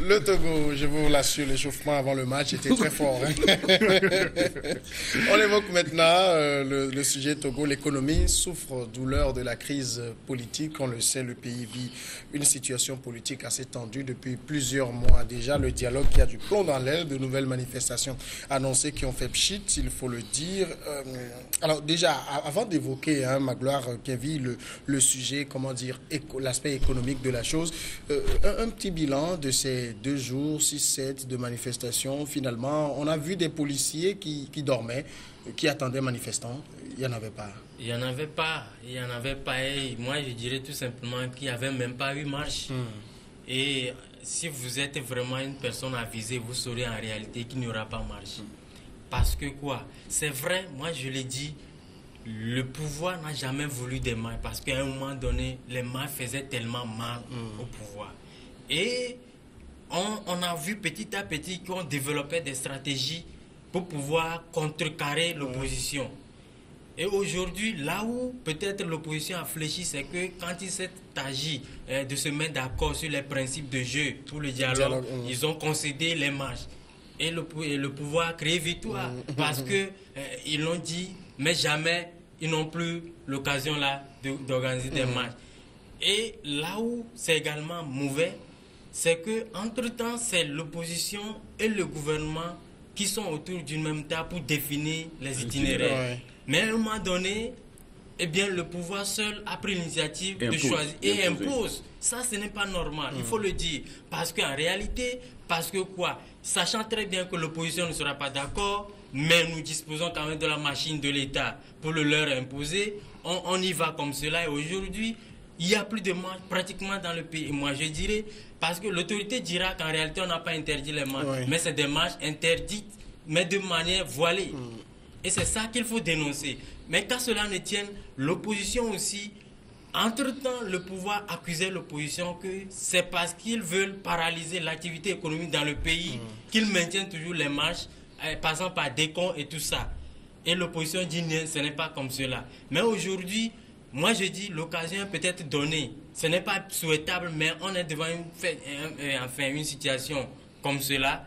Le Togo, je vous l'assure, l'échauffement avant le match était très fort. Hein. On évoque maintenant le sujet Togo. L'économie souffre douleur de la crise politique. On le sait, le pays vit une situation politique assez tendue depuis plusieurs mois déjà. Le dialogue qui a du plomb dans l'aile, de nouvelles manifestations annoncées qui ont fait pchit, il faut le dire. Alors déjà, avant d'évoquer, hein, Magloire, Kevin, le sujet, comment dire, l'aspect économique de la chose, un petit bilan de ces 2 jours, 6-7 de manifestations. Finalement, on a vu des policiers qui dormaient, qui attendaient manifestants. Il n'y en avait pas. Il n'y en avait pas. Il n'y en avait pas. Et moi, je dirais tout simplement qu'il n'y avait même pas eu marche. Et si vous êtes vraiment une personne avisée, vous saurez en réalité qu'il n'y aura pas marche. Parce que quoi? C'est vrai, moi je l'ai dit, le pouvoir n'a jamais voulu des marches. Parce qu'à un moment donné, les marches faisaient tellement mal au pouvoir. Et on a vu petit à petit qu'on développait des stratégies pour pouvoir contrecarrer l'opposition. Et aujourd'hui, là où peut-être l'opposition a fléchi, c'est que quand il s'est agi de se mettre d'accord sur les principes de jeu pour le dialogue, ils ont concédé les marches. Et le pouvoir a créé victoire parce qu'ils l'ont dit, mais jamais ils n'ont plus l'occasion là d'organiser des marches. Et là où c'est également mauvais, c'est qu'entre-temps, c'est l'opposition et le gouvernement qui sont autour d'une même table pour définir les itinéraires. Mais à un moment donné, eh bien, le pouvoir seul a pris l'initiative de choisir et impose. Ça, ce n'est pas normal, il faut le dire. Parce qu'en réalité, sachant très bien que l'opposition ne sera pas d'accord, mais nous disposons quand même de la machine de l'État pour le leur imposer, on y va comme cela. Et aujourd'hui, il n'y a plus de marches pratiquement dans le pays. Moi, je dirais, parce que l'autorité dira qu'en réalité, on n'a pas interdit les marches, mais c'est des marches interdites, mais de manière voilée. Et c'est ça qu'il faut dénoncer. Mais qu'à cela ne tienne, l'opposition aussi, entre-temps, le pouvoir accusait l'opposition que c'est parce qu'ils veulent paralyser l'activité économique dans le pays qu'ils maintiennent toujours les marches, passant par décompte et tout ça. Et l'opposition dit non, ce n'est pas comme cela. Mais aujourd'hui, moi je dis l'occasion est peut-être donnée. Ce n'est pas souhaitable, mais on est devant une situation comme cela.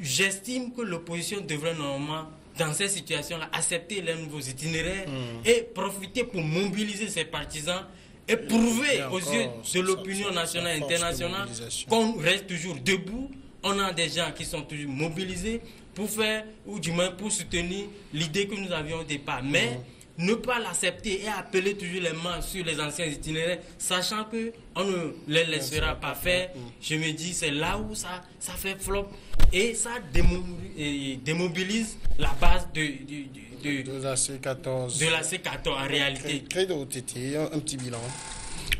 J'estime que l'opposition devrait normalement, dans cette situation-là, accepter les nouveaux itinéraires et profiter pour mobiliser ses partisans et prouver aux yeux de l'opinion nationale et internationale qu'on reste toujours debout. On a des gens qui sont toujours mobilisés pour faire, ou du moins pour soutenir l'idée que nous avions au départ. Mais ne pas l'accepter et appeler toujours les mains sur les anciens itinéraires, sachant qu'on ne les laissera pas faire, je me dis, c'est là où ça fait flop. Et ça démobilise la base de la C14. De la C14 en réalité. Credo Titi, un petit bilan.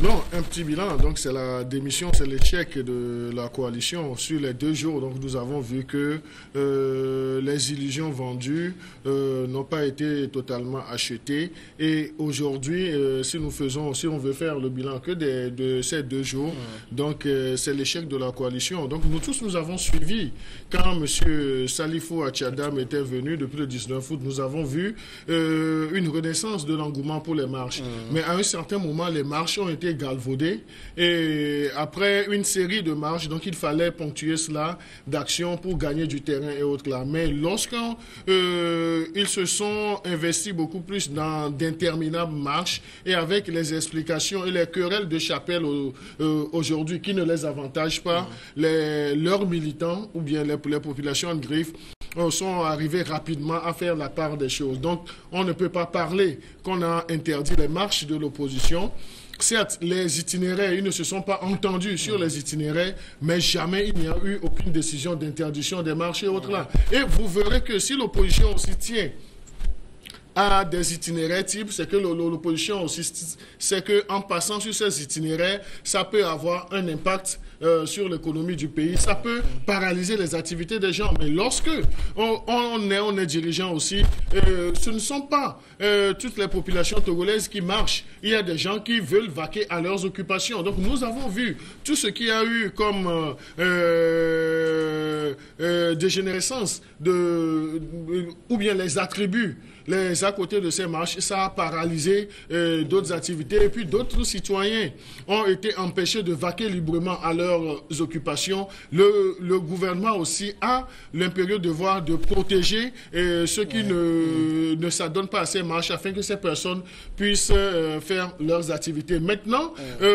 Non, un petit bilan. Donc, c'est la démission, c'est l'échec de la coalition sur les 2 jours. Donc, nous avons vu que les illusions vendues n'ont pas été totalement achetées. Et aujourd'hui, si on veut faire le bilan que de ces 2 jours, donc c'est l'échec de la coalition. Donc, nous tous, nous avons suivi quand M. Salifou Achadam était venu depuis le 19 août. Nous avons vu une renaissance de l'engouement pour les marches. Mais à un certain moment, les marches ont été galvaudé et après une série de marches, donc il fallait ponctuer cela d'actions pour gagner du terrain et autres là. Mais lorsqu'ils se sont investis beaucoup plus dans d'interminables marches et avec les explications et les querelles de chapelle aujourd'hui qui ne les avantagent pas, leurs militants ou bien les populations de Griffe sont arrivés rapidement à faire la part des choses. Donc on ne peut pas parler qu'on a interdit les marches de l'opposition. Certes, les itinéraires, ils ne se sont pas entendus sur les itinéraires, mais jamais il n'y a eu aucune décision d'interdiction des marches et autres là. Et vous verrez que si l'opposition aussi tient à des itinéraires types, c'est que l'opposition aussi, c'est qu'en passant sur ces itinéraires, ça peut avoir un impact sur l'économie du pays, ça peut paralyser les activités des gens. Mais lorsque on est dirigeant aussi, ce ne sont pas toutes les populations togolaises qui marchent. Il y a des gens qui veulent vaquer à leurs occupations. Donc nous avons vu tout ce qu'il y a eu comme dégénérescence ou bien les attributs à côté de ces marches, ça a paralysé d'autres activités. Et puis d'autres citoyens ont été empêchés de vaquer librement à leurs occupations. Le gouvernement aussi a l'impérieux devoir de protéger ceux qui ne s'adonnent pas à ces marches afin que ces personnes puissent faire leurs activités. Maintenant,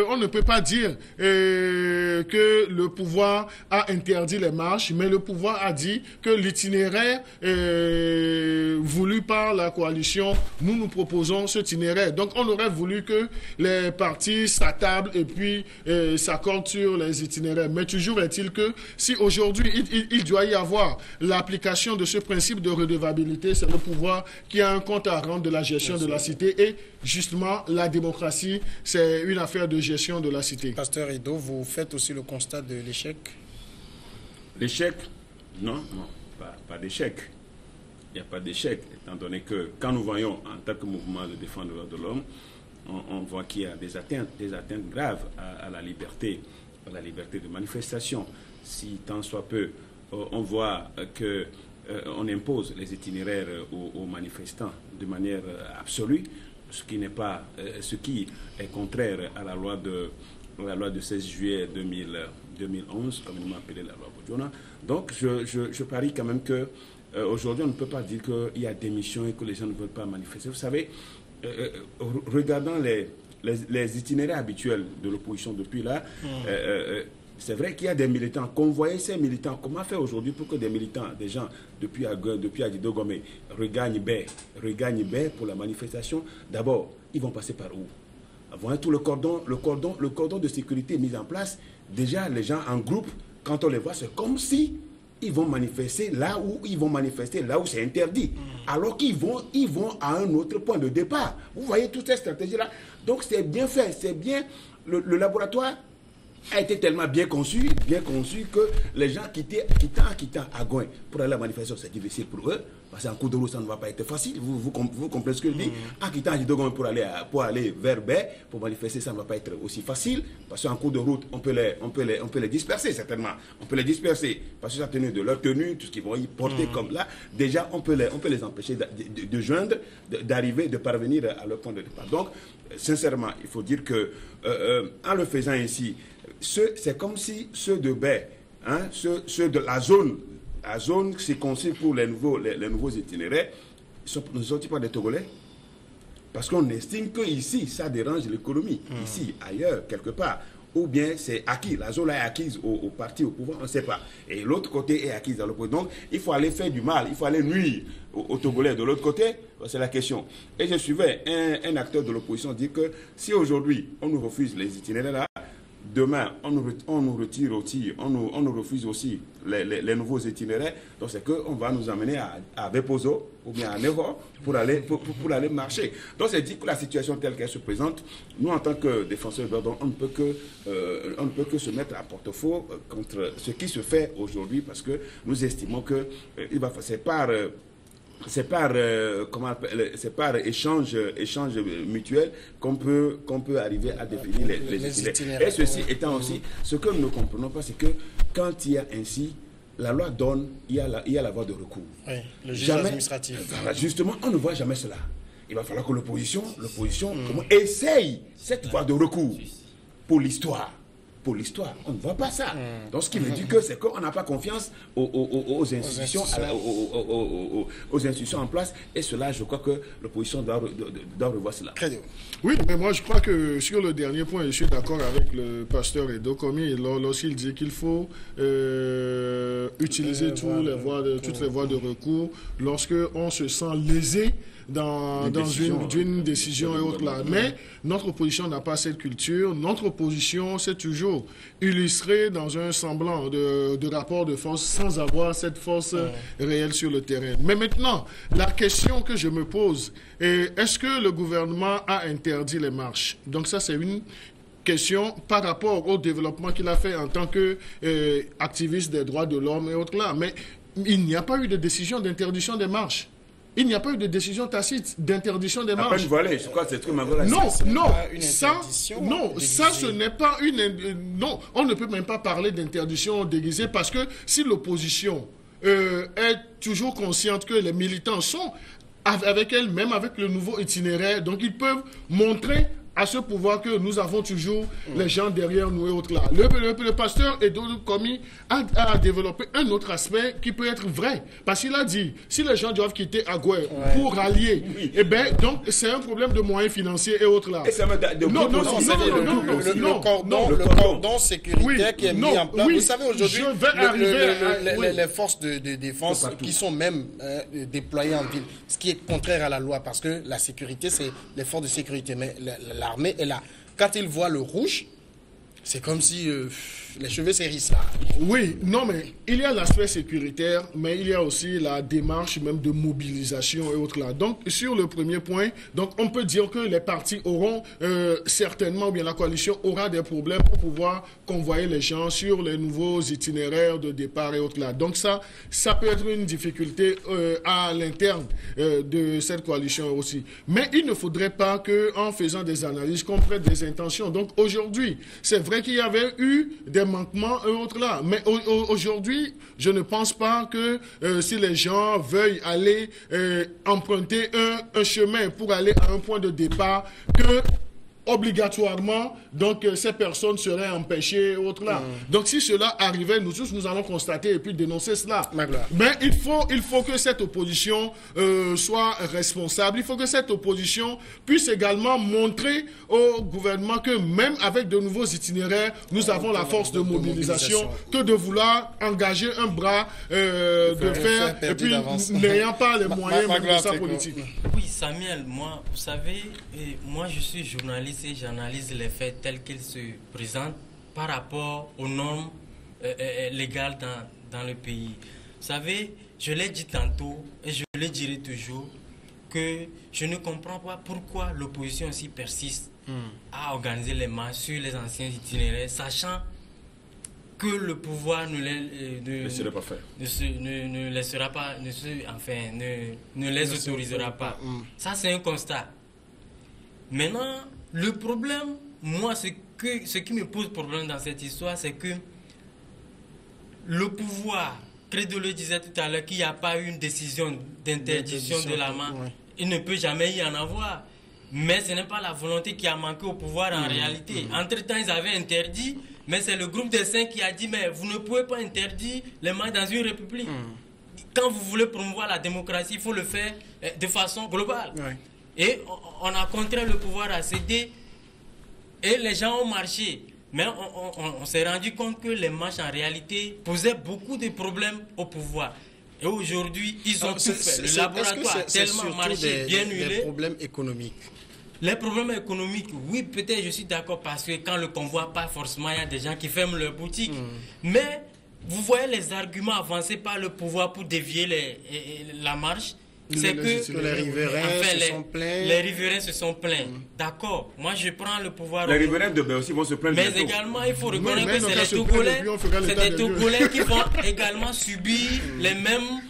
on ne peut pas dire que le pouvoir a interdit les marches, mais le pouvoir a dit que l'itinéraire voulu par la coalition, nous proposons cet itinéraire. Donc on aurait voulu que les partis s'attablent et puis s'accordent sur les itinéraires. Mais toujours est-il que si aujourd'hui il doit y avoir l'application de ce principe de redevabilité, c'est le pouvoir qui a un compte à rendre de la gestion de la cité. Et justement, la démocratie, c'est une affaire de gestion de la cité. Pasteur Edo, vous faites aussi le constat de l'échec? L'échec? Non, pas d'échec. Il n'y a pas d'échec, étant donné que quand nous voyons en tant que mouvement de défense des droits de l'homme, on voit qu'il y a des atteintes graves à la liberté de manifestation. Si tant soit peu, on voit que on impose les itinéraires aux manifestants de manière absolue, ce qui est contraire à la loi de 16 juillet 2011, communément appelée la loi Bodiona. Donc je parie quand même que aujourd'hui on ne peut pas dire qu'il y a des missions et que les gens ne veulent pas manifester. Vous savez, regardant les itinéraires habituels de l'opposition depuis là, c'est vrai qu'il y a des militants. Convoyer ces militants, comment faire aujourd'hui pour que des militants, des gens depuis Adido Gomé, regagnent Bay pour la manifestation? D'abord, ils vont passer par où? Voyez tout le cordon de sécurité mis en place. Déjà, les gens en groupe, quand on les voit, c'est comme si ils vont manifester là où c'est interdit. Alors qu'ils vont à un autre point de départ. Vous voyez toutes ces stratégies-là. Donc c'est bien fait, c'est bien. Le laboratoire a été tellement bien conçu que les gens quittant Agoin pour aller à la manifestation, c'est difficile pour eux. Parce qu'en cours de route, ça ne va pas être facile. Vous comprenez ce que je dis? En quittant Adidogon pour aller vers Bay, pour manifester, ça ne va pas être aussi facile. Parce qu'en cours de route, on peut les disperser, certainement. On peut les disperser. Parce que ça tenue de leur tenue, tout ce qu'ils vont y porter comme là. Déjà, on peut les empêcher de joindre, d'arriver, de parvenir à leur point de départ. Donc, sincèrement, il faut dire que, en le faisant ainsi, c'est comme si ceux de Bay, ceux de la zone c'est conçu pour les nouveaux itinéraires, ne sont-ils pas des Togolais? Parce qu'on estime qu'ici, ça dérange l'économie. Ici, ailleurs, quelque part. Ou bien c'est acquis. La zone est acquise au parti, au pouvoir, on ne sait pas. Et l'autre côté est acquise dans le pouvoir. Donc, il faut aller faire du mal, il faut aller nuire aux Togolais. De l'autre côté, c'est la question. Et je suivais un acteur de l'opposition dire que si aujourd'hui, on nous refuse les itinéraires là, demain, on nous retire aussi, on nous refuse aussi les nouveaux itinéraires. Donc, c'est qu'on va nous amener à Bepozo ou bien à Nevo pour aller marcher. Donc, c'est dit que la situation telle qu'elle se présente, nous, en tant que défenseurs de l'ordre, on ne peut que se mettre à porte-faux contre ce qui se fait aujourd'hui parce que nous estimons que c'est par échange mutuel qu'on peut arriver à définir les itinéraires. Et ceci étant aussi, ce que nous ne comprenons pas, c'est que quand il y a ainsi, la loi donne, il y a la voie de recours. Oui, le juge administratif. Justement, on ne voit jamais cela. Il va falloir que l'opposition essaye cette voie de recours pour l'histoire. Pour l'histoire, on ne voit pas ça. Donc, ce qui veut dire que c'est qu'on n'a pas confiance aux institutions en place. Et cela, je crois que l'opposition doit revoir cela. Très bien. Oui, mais moi, je crois que sur le dernier point, je suis d'accord avec le pasteur Edo Komi lorsqu'il dit qu'il faut utiliser toutes les voies de recours lorsque on se sent lésé dans une décision et autre là. Mais notre opposition n'a pas cette culture. Notre opposition s'est toujours illustrée dans un semblant de rapport de force sans avoir cette force réelle sur le terrain. Mais maintenant, la question que je me pose est, est-ce que le gouvernement a interdit les marches? Donc ça, c'est une question par rapport au développement qu'il a fait en tant qu'activiste des droits de l'homme et autres là. Mais il n'y a pas eu de décision d'interdiction des marches. Il n'y a pas eu de décision tacite d'interdiction des marches. Je crois que c'est très malgré ce n'est pas une... Non, on ne peut même pas parler d'interdiction déguisée parce que si l'opposition est toujours consciente que les militants sont avec elle, même avec le nouveau itinéraire. Donc, ils peuvent montrer à ce pouvoir que nous avons toujours les gens derrière nous et autres là. Le pasteur Edouard Komi a développé un autre aspect qui peut être vrai. Parce qu'il a dit, si les gens doivent quitter Agoué pour rallier, eh bien, donc c'est un problème de moyens financiers et autres là. Et ça le cordon sécuritaire qui est mis en place. Vous savez, aujourd'hui, les forces de défense qui sont même déployées en ville, ce qui est contraire à la loi, parce que la sécurité, c'est les forces de sécurité. Mais l'armée est là. Quand ils voient le rouge, c'est comme si les cheveux s'hérissent là. Oui, non, mais il y a l'aspect sécuritaire, mais il y a aussi la démarche même de mobilisation et autres là. Donc, sur le premier point, donc on peut dire que les partis auront certainement, ou bien la coalition aura des problèmes pour pouvoir convoyer les gens sur les nouveaux itinéraires de départ et autres là. Donc ça peut être une difficulté à l'interne de cette coalition aussi. Mais il ne faudrait pas qu'en faisant des analyses, qu'on prenne des intentions. Donc aujourd'hui, c'est vrai qu'il y avait eu des manquements et autres là. Mais aujourd'hui, je ne pense pas que si les gens veulent aller emprunter un chemin pour aller à un point de départ, que obligatoirement, donc ces personnes seraient empêchées, autres là. Donc si cela arrivait, nous tous, nous allons constater et puis dénoncer cela. Mais il faut que cette opposition soit responsable. Il faut que cette opposition puisse également montrer au gouvernement que même avec de nouveaux itinéraires, nous avons la force de mobilisation que de vouloir engager un bras de fer et puis n'ayant pas les moyens de sa politique. Oui, Samuel, moi, vous savez, moi je suis journaliste et j'analyse les faits tels qu'ils se présentent par rapport aux normes légales dans le pays. Vous savez, je l'ai dit tantôt et je le dirai toujours que je ne comprends pas pourquoi l'opposition aussi persiste à organiser les marches sur les anciens itinéraires, sachant que le pouvoir ne les autorisera pas. Ça, c'est un constat. Maintenant, le problème, moi, ce qui me pose problème dans cette histoire, c'est que le pouvoir, Credo le disait tout à l'heure, qu'il n'y a pas eu une décision d'interdiction de la marche. Il ne peut jamais y en avoir. Mais ce n'est pas la volonté qui a manqué au pouvoir en réalité. Entre-temps, ils avaient interdit, mais c'est le groupe des 5 qui a dit, mais vous ne pouvez pas interdire les marches dans une république. Quand vous voulez promouvoir la démocratie, il faut le faire de façon globale. Et on a contraint le pouvoir à céder et les gens ont marché. Mais on s'est rendu compte que les marches en réalité posaient beaucoup de problèmes au pouvoir. Et aujourd'hui, ils ont tout fait. Le laboratoire a tellement marché, bien huilé. Les problèmes économiques. Les problèmes économiques, oui, peut-être je suis d'accord parce que quand le convoi part, forcément, il y a des gens qui ferment leurs boutiques. Mais vous voyez les arguments avancés par le pouvoir pour dévier la marche. C'est que les riverains se sont plaints. Les riverains se sont plaints. D'accord. Moi, je prends le pouvoir. Les riverains de Baie aussi vont se plaindre. Mais également, il faut reconnaître que c'est les Togolais qui vont également subir les mêmes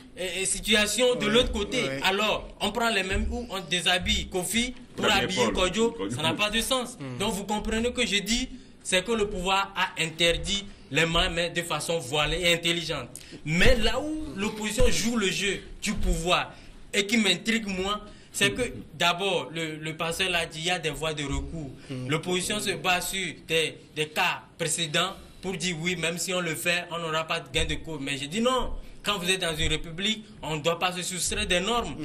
situations de l'autre côté. Alors, on prend les mêmes où on déshabille Kofi pour habiller Kodjo. Ça n'a pas de sens. Donc, vous comprenez que je dis, c'est que le pouvoir a interdit les mains, mais de façon voilée et intelligente. Mais là où l'opposition joue le jeu du pouvoir, et qui m'intrigue moi, c'est que d'abord, le pasteur l'a dit, il y a des voies de recours. L'opposition se base sur des cas précédents pour dire oui, même si on le fait, on n'aura pas de gain de cause. Mais je dis non, quand vous êtes dans une république, on ne doit pas se soustraire des normes.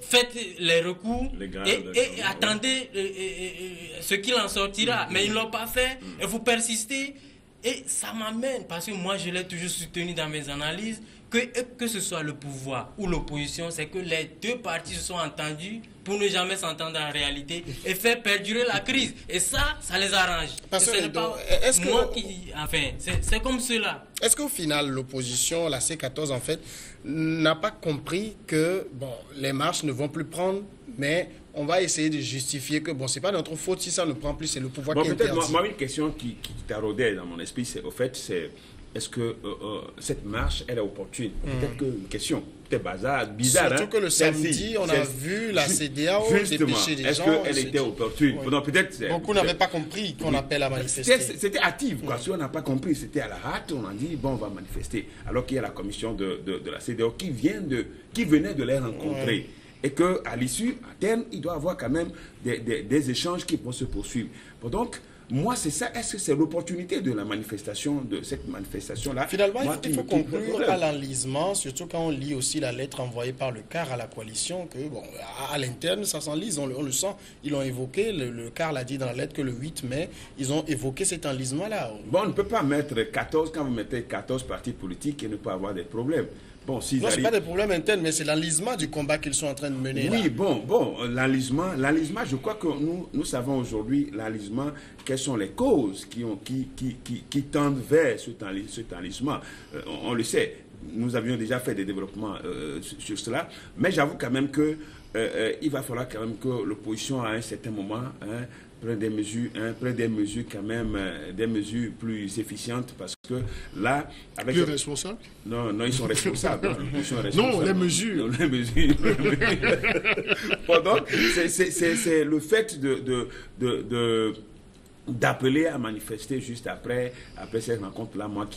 Faites les recours et attendez ce qu'il en sortira. Mais ils ne l'ont pas fait et vous persistez. Et ça m'amène, parce que moi je l'ai toujours soutenu dans mes analyses, que ce soit le pouvoir ou l'opposition, c'est que les deux partis se sont entendus pour ne jamais s'entendre en réalité et faire perdurer la crise. Et ça les arrange. C'est comme cela. Est-ce qu'au final, l'opposition, la C14 en fait, n'a pas compris que les marches ne vont plus prendre, mais on va essayer de justifier que c'est pas notre faute si ça ne prend plus, c'est le pouvoir qui interdit. Moi, une question qui taraudait dans mon esprit, c'est au fait, est-ce que cette marche, elle est opportune? Peut-être une question, peut-être bizarre. Surtout que le samedi, on a vu la CEDEAO dépêcher des gens. Est-ce qu'elle était opportune? Beaucoup n'avaient pas compris qu'on appelle à manifester. C'était hâtif, quoi. Si on n'a pas compris, c'était à la hâte, on a dit, on va manifester. Alors qu'il y a la commission de la CEDEAO qui venait de les rencontrer. et qu'à l'issue, à terme, il doit y avoir quand même des échanges qui vont se poursuivre. Donc, moi, c'est ça. Est-ce que c'est l'opportunité de la manifestation, de cette manifestation-là? Finalement, il faut conclure à l'enlisement, surtout quand on lit aussi la lettre envoyée par le CAR à la coalition, que bon, à l'interne, ça s'enlise, on le sent. Ils l'ont évoqué, le CAR l'a dit dans la lettre que le 8 mai, ils ont évoqué cet enlisement-là. Bon, on ne peut pas mettre 14, quand vous mettez 14 partis politiques et ne pas avoir des problèmes. Bon, si non, ce n'est pas des problèmes internes, mais c'est l'enlisement du combat qu'ils sont en train de mener. Oui, là. bon, l'enlisement, je crois que nous savons aujourd'hui, l'enlisement, quelles sont les causes qui tendent vers cet enlisement. On le sait, nous avions déjà fait des développements sur cela, mais j'avoue quand même que il va falloir quand même que l'opposition, à un certain moment, prenne des mesures quand même, des mesures plus efficientes, parce que là... Avec plus responsables? Non, ils sont responsables. Non, les mesures. Les mesures. Bon, donc, c'est le fait d'appeler à manifester juste après cette rencontre-là, moi,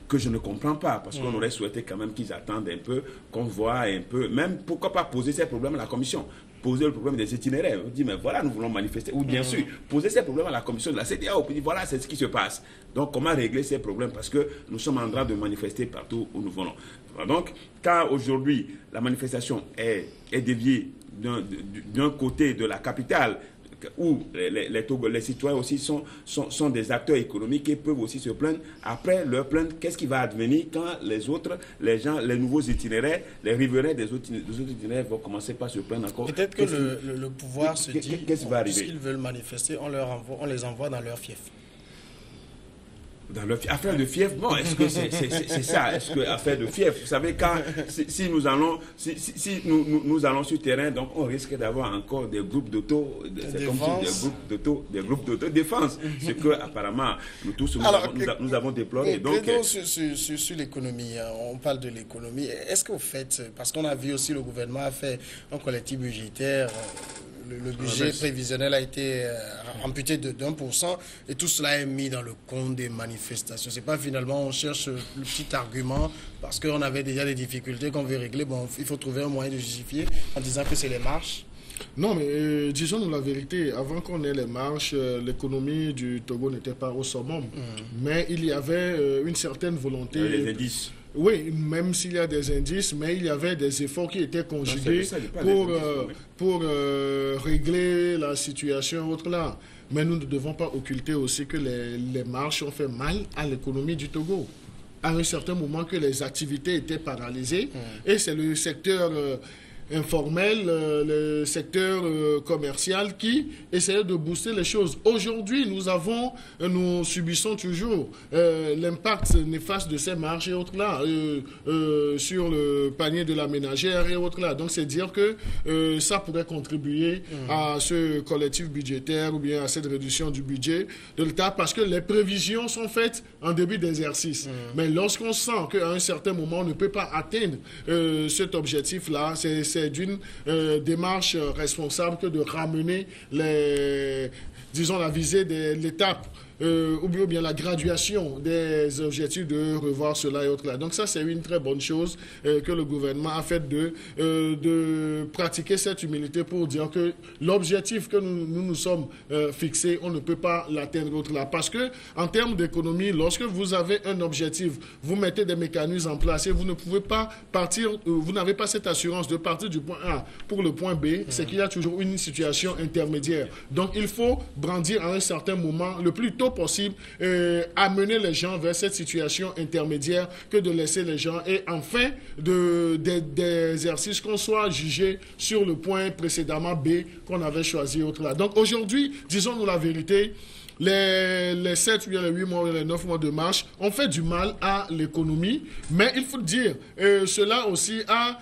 que je ne comprends pas, parce qu'on aurait souhaité quand même qu'ils attendent un peu, qu'on voit un peu, même pourquoi pas poser ces problèmes à la commission, poser le problème des itinéraires, on dit mais voilà, nous voulons manifester, ou bien sûr, poser ces problèmes à la commission de la CEDEAO, puis voilà, c'est ce qui se passe. Donc comment régler ces problèmes, parce que nous sommes en train de manifester partout où nous voulons. Donc, quand aujourd'hui la manifestation est déviée d'un côté de la capitale, où les citoyens aussi sont des acteurs économiques et peuvent aussi se plaindre. Après leur plainte, qu'est-ce qui va advenir quand les nouveaux itinéraires, les riverains des autres itinéraires vont commencer par se plaindre encore? Peut-être que le pouvoir se dit, qu'est-ce qui va arriver? S'ils veulent manifester, on les envoie dans leur fief. Dans leur affaire de fief, bon, est-ce que c'est ça? Est-ce que affaire de fief? Vous savez, quand si nous allons sur terrain, donc on risque d'avoir encore des groupes c'est comme si des groupes d'autodéfense, ce que apparemment nous tous nous avons déploré. Donc sur l'économie, on parle de l'économie. Est-ce qu'au fait, parce qu'on a vu aussi le gouvernement a fait un collectif budgétaire. Le budget prévisionnel a été amputé de 1% et tout cela est mis dans le compte des manifestations. C'est pas finalement on cherche le petit argument parce qu'on avait déjà des difficultés qu'on veut régler. Bon, il faut trouver un moyen de justifier en disant que c'est les marches. Non, mais disons-nous la vérité, avant qu'on ait les marches, l'économie du Togo n'était pas au summum. Mais il y avait une certaine volonté... les indices. Oui, même s'il y a des indices, mais il y avait des efforts qui étaient conjugués pour régler la situation autre là. Mais nous ne devons pas occulter aussi que les marches ont fait mal à l'économie du Togo. À un certain moment que les activités étaient paralysées, et c'est le secteur... informel, le secteur commercial qui essayait de booster les choses. Aujourd'hui, nous subissons toujours l'impact néfaste de ces marches et autres là sur le panier de la ménagère et autres là. Donc, c'est dire que ça pourrait contribuer à ce collectif budgétaire ou bien à cette réduction du budget de l'État parce que les prévisions sont faites en début d'exercice. Mais lorsqu'on sent qu'à un certain moment, on ne peut pas atteindre cet objectif-là, c'est d'une démarche responsable que de ramener la visée de l'étape ou bien la graduation des objectifs de revoir cela et autres là. Donc ça, c'est une très bonne chose que le gouvernement a fait de pratiquer cette humilité pour dire que l'objectif que nous sommes fixés, on ne peut pas l'atteindre autre là. Parce que en termes d'économie, lorsque vous avez un objectif, vous mettez des mécanismes en place et vous ne pouvez pas partir, vous n'avez pas cette assurance de partir du point A pour le point B, c'est qu'il y a toujours une situation intermédiaire. Donc il faut brandir à un certain moment, le plus tôt possible, amener les gens vers cette situation intermédiaire que de laisser les gens et enfin des exercices qu'on soit jugé sur le point précédemment B qu'on avait choisi autre là. Donc aujourd'hui, disons-nous la vérité, les 7 ou les 8 mois ou les 9 mois de marche ont fait du mal à l'économie, mais il faut dire, cela aussi a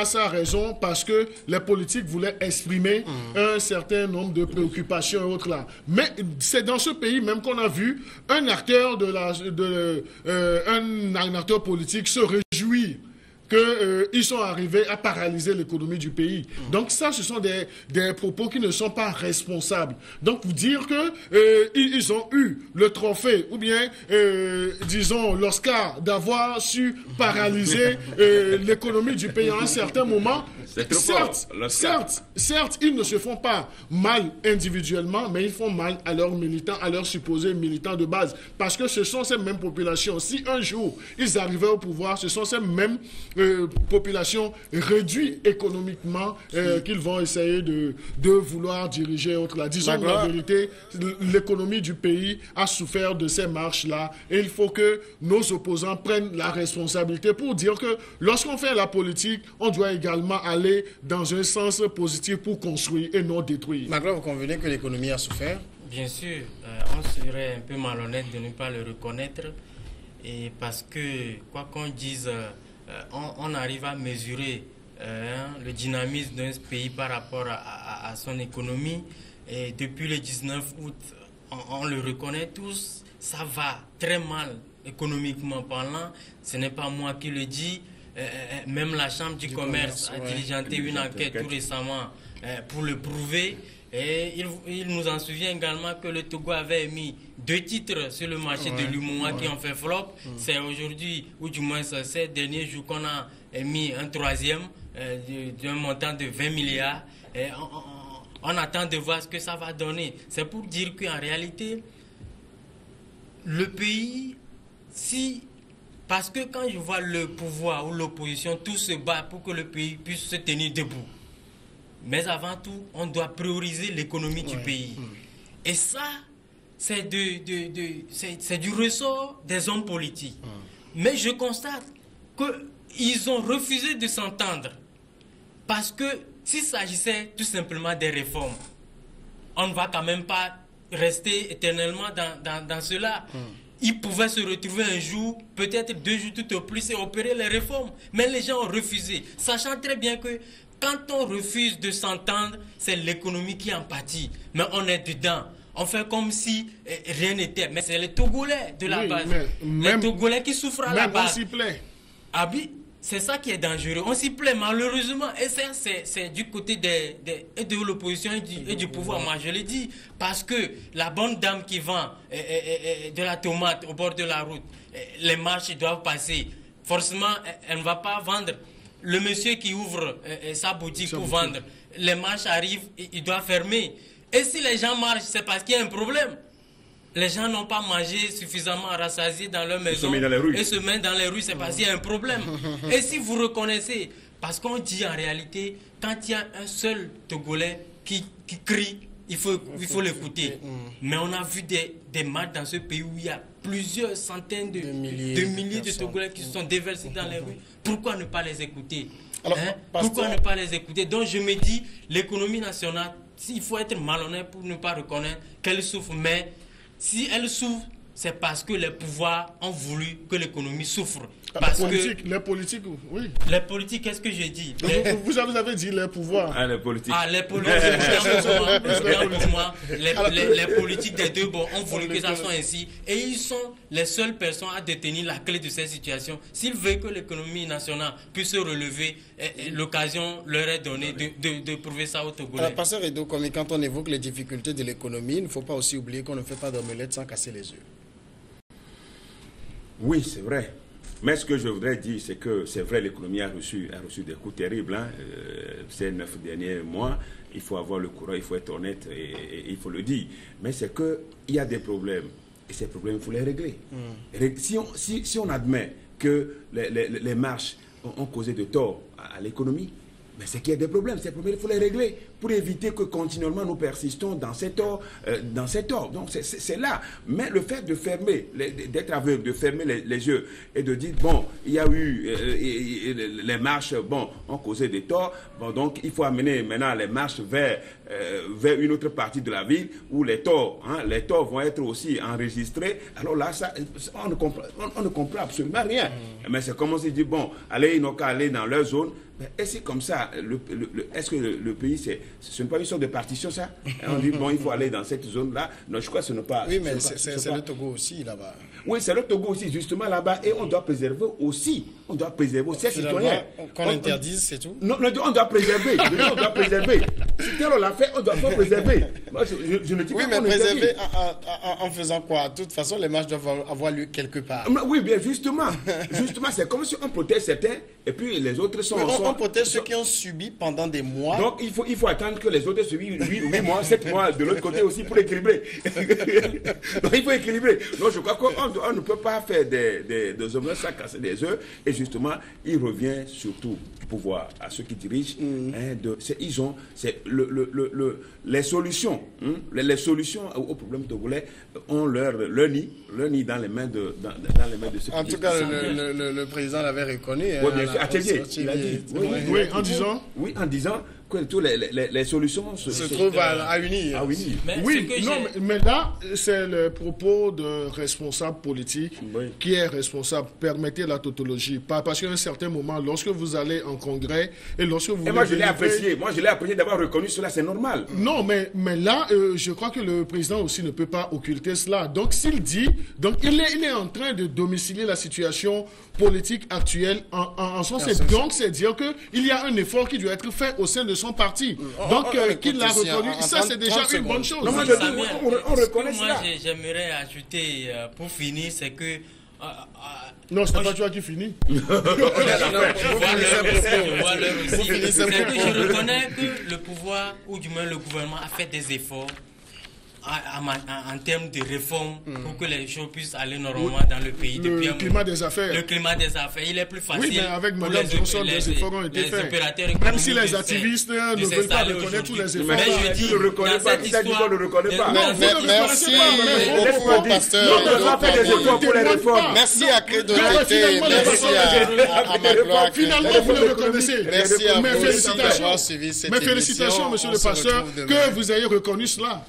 sa raison parce que les politiques voulaient exprimer un certain nombre de préoccupations et autres là. Mais c'est dans ce pays même qu'on a vu un acteur un acteur politique se réjouir qu'ils sont arrivés à paralyser l'économie du pays. Donc ça, ce sont des propos qui ne sont pas responsables. Donc vous dire qu'ils ont eu le trophée ou bien, disons, l'Oscar d'avoir su paralyser l'économie du pays à un certain moment, C'est trop fort. Certes, ils ne se font pas mal individuellement, mais ils font mal à leurs militants, à leurs supposés militants de base. Parce que ce sont ces mêmes populations. Si un jour ils arrivaient au pouvoir, ce sont ces mêmes populations réduites économiquement qu'ils vont essayer de vouloir diriger autre. Disons la vérité, l'économie du pays a souffert de ces marches-là. Et il faut que nos opposants prennent la responsabilité pour dire que lorsqu'on fait la politique, on doit également aller dans un sens positif pour construire et non détruire. Magloire, vous convenez que l'économie a souffert? Bien sûr, on serait un peu malhonnête de ne pas le reconnaître. Et parce que, quoi qu'on dise, on arrive à mesurer le dynamisme d'un pays par rapport à son économie. Et depuis le 19 août, on le reconnaît tous, ça va très mal économiquement parlant. Ce n'est pas moi qui le dis. Même la Chambre du commerce a diligenté une enquête tout récemment pour le prouver. Et il nous en souvient également que le Togo avait émis 2 titres sur le marché de l'UMOA qui ont fait flop. C'est aujourd'hui, ou du moins ces derniers jours, qu'on a émis un 3e d'un montant de 20 milliards. Et on attend de voir ce que ça va donner. C'est pour dire qu'en réalité, le pays, parce que quand je vois le pouvoir ou l'opposition, tout se bat pour que le pays puisse se tenir debout. Mais avant tout, on doit prioriser l'économie du pays. Et ça, c'est du ressort des hommes politiques. Mais je constate qu'ils ont refusé de s'entendre. Parce que s'il s'agissait tout simplement des réformes, on ne va quand même pas rester éternellement dans cela. Ils pouvaient se retrouver un jour, peut-être 2 jours tout au plus, et opérer les réformes. Mais les gens ont refusé, sachant très bien que quand on refuse de s'entendre, c'est l'économie qui en pâtit. Mais on est dedans. On fait comme si rien n'était. Mais c'est les Togolais de la base. Les Togolais qui souffrent à la base. On s'y plaît. Ah oui, c'est ça qui est dangereux. On s'y plaît malheureusement. Et ça, c'est du côté de l'opposition et du pouvoir. Moi, je le dis. Parce que la bonne dame qui vend de la tomate au bord de la route, les marches doivent passer. Forcément, elle ne va pas vendre. Le monsieur qui ouvre sa boutique pour vendre, les marches arrivent, il doit fermer. Et si les gens marchent, c'est parce qu'il y a un problème. Les gens n'ont pas mangé suffisamment rassasiés dans leur maison et se mettent dans les rues, c'est parce qu'il y a un problème. Et si vous reconnaissez, parce qu'on dit en réalité, quand il y a un seul Togolais qui crie, il faut l'écouter. Mais on a vu des marches dans ce pays où il y a plusieurs centaines de milliers de Togolais qui se sont déversés dans les rues. Pourquoi ne pas les écouter? Pourquoi ne pas les écouter? Donc je me dis, l'économie nationale, il faut être malhonnête pour ne pas reconnaître qu'elle souffre. Mais si elle souffre, c'est parce que les pouvoirs ont voulu que l'économie souffre. Les politiques, oui. Les politiques, qu'est-ce que j'ai dit? Vous avez dit les pouvoirs. Les politiques. Les politiques, pour moi, les politiques des deux bords ont voulu que ça soit ainsi. Et ils sont les seules personnes à détenir la clé de cette situation. S'ils veulent que l'économie nationale puisse se relever, l'occasion leur est donnée de prouver ça au Togolais. Alors, Pasteur Edo, quand on évoque les difficultés de l'économie, il ne faut pas aussi oublier qu'on ne fait pas d'omelette sans casser les œufs. Oui, c'est vrai. Mais ce que je voudrais dire, c'est que c'est vrai, l'économie a reçu des coups terribles. Ces 9 derniers mois, il faut avoir le courage, il faut être honnête et il faut le dire. Mais c'est qu'il y a des problèmes. Et ces problèmes, il faut les régler. Si on admet que les marches ont causé de tort à l'économie, mais c'est qu'il y a des problèmes. Ces problèmes, il faut les régler pour éviter que continuellement nous persistons dans cet ordre. Donc c'est là. Mais le fait de fermer, d'être aveugle, de fermer les yeux et de dire, bon, il y a eu les marches, bon, ont causé des torts, bon, donc il faut amener maintenant les marches vers une autre partie de la ville où les torts vont être aussi enregistrés. Alors là, on ne comprend absolument rien. Mais c'est comme on se dit, bon, allez, ils n'ont qu'à aller dans leur zone. Et c'est comme ça, est-ce que le pays, ce n'est pas une sorte de partition, ça? On dit, bon, il faut aller dans cette zone-là. Non, je crois que ce n'est pas... Oui, mais c'est le Togo aussi, là-bas. Oui, c'est le Togo aussi, justement, là-bas. Et on doit préserver aussi ces citoyens. Qu'on interdise, c'est tout? Non, on doit préserver. On doit préserver. tel on l'a fait, on doit préserver. Moi, je ne dis Oui, pas mais qu'on préserver interdit. en faisant quoi? De toute façon, les matchs doivent avoir lieu quelque part. Oui, bien justement. Justement, c'est comme si on protège certains et puis les autres sont... Mais on protège ceux qui ont subi pendant des mois. Donc, il faut attendre que les autres subissent 8 mois, 7 mois de l'autre côté aussi pour équilibrer. Donc, il faut équilibrer. Donc, je crois qu'on ne peut pas faire des omelettes sans casser des œufs. Et justement, il revient surtout pouvoir à ceux qui dirigent. Ils ont les solutions. Les solutions aux problèmes togolais ont leur nid dans les mains de ceux qui En tout cas, le président l'avait reconnu. Oui, bien sûr, Atelier, il a dit. Oui, en disant. Oui, en disant que toutes les solutions se trouvent à unir. Oui, mais là, c'est le propos de responsable politique qui est responsable. Permettez la tautologie. Parce qu'à un certain moment, lorsque vous allez en congrès et lorsque vous... Et moi, je l'ai apprécié. Moi, je l'ai apprécié d'avoir reconnu cela, c'est normal. Non, mais là, je crois que le président aussi ne peut pas occulter cela. Donc, s'il dit... Donc, il est en train de domicilier la situation politique actuelle en sens. Donc, c'est dire qu'il y a un effort qui doit être fait au sein de son parti. Donc, qu'il l'a reconnu, ça, c'est déjà une bonne chose. Non, moi, on reconnaît cela. Moi, j'aimerais ajouter, pour finir, c'est que... Non, c'est pas toi qui finis. Je reconnais que le pouvoir, ou du moins le gouvernement, a fait des efforts en termes de réforme pour que les choses puissent aller normalement dans le pays. Le climat des affaires. Le climat des affaires, il est plus facile. Oui, mais avec Mme Johnson, les efforts ont été faits. Même si les activistes ne veulent pas reconnaître tous les efforts. Mais je dis, ne le reconnaît pas. Il a dit qu'on ne le reconnaît pas. Merci beaucoup, pasteur. Merci à Credo Tété. Merci à Magloire. Finalement, vous le reconnaissez. Merci à vous d'avoir suivi cette émission. Mais félicitations, monsieur le pasteur, que vous ayez reconnu cela.